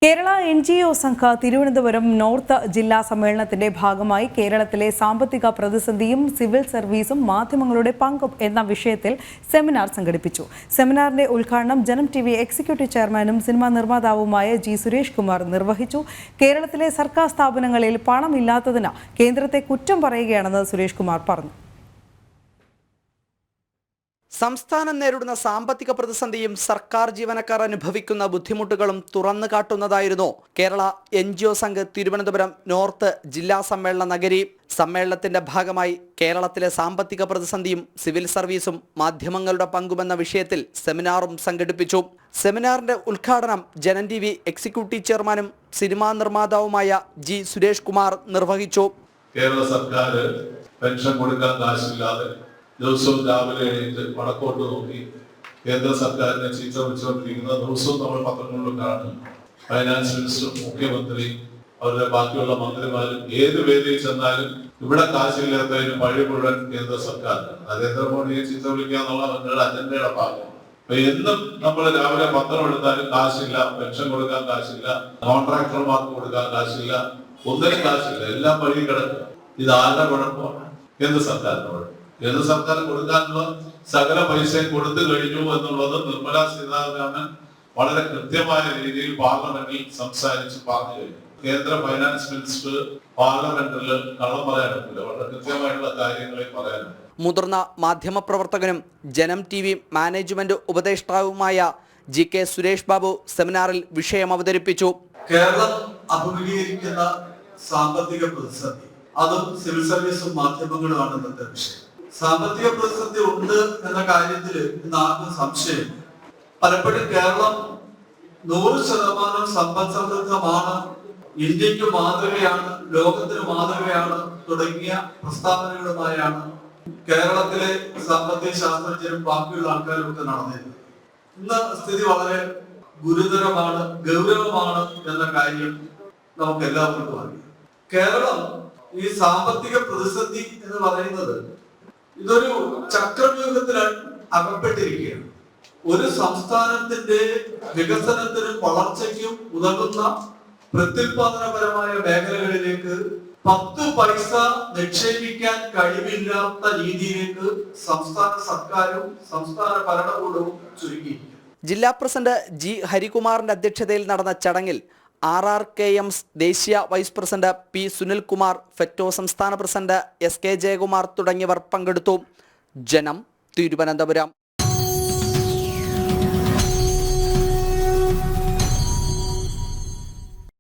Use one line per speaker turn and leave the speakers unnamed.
Kerala NGO സംഘ Thiruvananthapuram north ജില്ലാ സമ്മേളനത്തിന്റെ ഭാഗമായി കേരളത്തിലെ സാമ്പത്തിക പ്രതിസന്ധിയും സിവിൽ സർവീസും മാധ്യമങ്ങളുടെ പങ്കും എന്ന വിഷയത്തിൽ സെമിനാർ സംഘടിപ്പിച്ചു. സെമിനാറിന്റെ ഉദ്ഘാടനം ജനം TV എക്സിക്യൂട്ടീവ് ചെയർമാനും സിനിമാ നിർമ്മാതാവുമായ G. സുരേഷ് കുമാർ നിർവഹിച്ചു. കേരളത്തിലെ സർക്കാർ സ്ഥാപനങ്ങളിൽ പണമില്ലാത്തതിന് കേന്ദ്രത്തെ കുറ്റം പറയുകയാണെന്ന് സുരേഷ് കുമാർ പറഞ്ഞു.
സംസ്ഥാനം നേരിടുന്ന സാമ്പത്തിക പ്രതിസന്ധിയും സർക്കാർ ജീവനക്കാർ അനുഭവിക്കുന്ന ബുദ്ധിമുട്ടുകളും തുറന്നു കാട്ടുന്നതായിരുന്നു കേരള NGO സംഘ് തിരുവനന്തപുരം നോർത്ത് ജില്ലാ സമ്മേളന നഗരി. സമ്മേളനത്തിന്റെ ഭാഗമായി കേരളത്തിലെ സാമ്പത്തിക പ്രതിസന്ധിയും സിവിൽ സർവീസും മാധ്യമങ്ങളുടെ പങ്കുമെന്ന വിഷയത്തിൽ സെമിനാറും സംഘടിപ്പിച്ചു. സെമിനാറിന്റെ ഉദ്ഘാടനം ജനം TV എക്സിക്യൂട്ടീവ് ചെയർമാനും സിനിമാ നിർമ്മാതാവുമായ G. സുരേഷ് കുമാർ നിർവഹിച്ചു.
കേരള സർക്കാർ പെൻഷൻ കൊടുക്കാൻ കാശില്ലാതെ ദിവസവും രാവിലെ എഴുന്നേറ്റ് വടക്കോട്ട് നോക്കി കേന്ദ്ര സർക്കാരിനെ ചീത്ത വിളിച്ചുകൊണ്ടിരിക്കുന്ന ദിവസവും നമ്മൾ പത്രങ്ങളിലും കാണും. ഫൈനാൻസ് മിനിസ്റ്ററും മുഖ്യമന്ത്രി അവരുടെ ബാക്കിയുള്ള മന്ത്രിമാരും ഏത് വേദിയിൽ ചെന്നാലും ഇവിടെ കാശില്ലാത്തതിന് പഴി മുഴുവൻ കേന്ദ്ര സർക്കാരിന് നരേന്ദ്രമോദിയെ ചീത്ത വിളിക്കുക എന്നുള്ള അവരുടെ അജണ്ടയുടെ ഭാഗം. അപ്പൊ എന്നും നമ്മൾ രാവിലെ പത്രം എടുത്താലും കാശില്ല, പെൻഷൻ കൊടുക്കാൻ കാശില്ല, കോൺട്രാക്ടർമാർക്ക് കൊടുക്കാൻ കാശില്ല, ഒന്നിനും കാശില്ല, എല്ലാം വഴി കിടക്കുക. ഇത് ആരുടെ കുഴപ്പമാണ്? കേന്ദ്ര സർക്കാരിനോട്. കേന്ദ്ര സർക്കാർ കൊടുക്കാനുള്ള സകല പൈസയും കൊടുത്തു കഴിഞ്ഞു എന്നുള്ളത് നിർമ്മല സീതാരാമൻ വളരെ കൃത്യമായ രീതിയിൽ പാർലമെന്റിൽ സംസാരിച്ച് പറഞ്ഞു കഴിഞ്ഞു. കേന്ദ്ര ഫൈനാൻസ് മിനിസ്റ്റർ പാർലമെന്റിൽ കള്ളം പറയാനില്ല, വളരെ കൃത്യമായിട്ടുള്ള കാര്യങ്ങളെ പറയാനുണ്ട്.
മുതിർന്ന മാധ്യമപ്രവർത്തകനും ജനം TV മാനേജ്മെന്റ് ഉപദേഷ്ടാവുമായ G. സുരേഷ് ബാബു സെമിനാറിൽ വിഷയം അവതരിപ്പിച്ചു.
കേരളം അഭിമുഖീകരിക്കുന്ന സാമ്പത്തിക പ്രതിസന്ധി, അതും സിവിൽ സർവീസും മാധ്യമങ്ങളുമാണ് ഇന്നത്തെ വിഷയം. സാമ്പത്തിക പ്രതിസന്ധി ഉണ്ട് എന്ന കാര്യത്തിൽ ഇന്ന് ആർക്കും സംശയം. പലപ്പോഴും കേരളം 100% സമ്പദ് സമൃദ്ധമാണ്, ഇന്ത്യക്ക് മാതൃകയാണ്, ലോകത്തിന് മാതൃകയാണ് തുടങ്ങിയ പ്രസ്താവനകളുമായാണ് കേരളത്തിലെ സാമ്പത്തിക ശാസ്ത്രജ്ഞരും ബാക്കിയുള്ള ആൾക്കാരും ഒക്കെ നടന്നിരുന്നത്. ഇന്ന് സ്ഥിതി വളരെ ഗുരുതരമാണ്, ഗൗരവമാണ് എന്ന കാര്യം നമുക്ക് എല്ലാവർക്കും അറിയാം. കേരളം ഈ സാമ്പത്തിക പ്രതിസന്ധി എന്ന് പറയുന്നത് ഇതൊരു ചക്രവ്യൂഹത്തിലാണ് അകപ്പെട്ടിരിക്കുകയാണ്. ഒരു സംസ്ഥാനത്തിന്റെ വികസനത്തിനും വളർച്ചയ്ക്കും ഉതകുന്ന പ്രത്യുൽപാദനപരമായ മേഖലകളിലേക്ക് 10 പൈസ നിക്ഷേപിക്കാൻ കഴിവില്ലാത്ത രീതിയിലേക്ക് സംസ്ഥാന സർക്കാരും സംസ്ഥാന ഭരണകൂടവും ചുരുങ്ങിയിരിക്കുന്നു.
ജില്ലാ പ്രസിഡന്റ് G. ഹരികുമാറിന്റെ അധ്യക്ഷതയിൽ നടന്ന ചടങ്ങിൽ RRKM's ദേശീയ vice president P. Sunilkumar, phyto സംസ്ഥാന പ്രസിഡന്റ് SK ജയകുമാർ തുടങ്ങിയവർ പങ്കെടുത്തു. ജനം, തിരുവനന്തപുരം.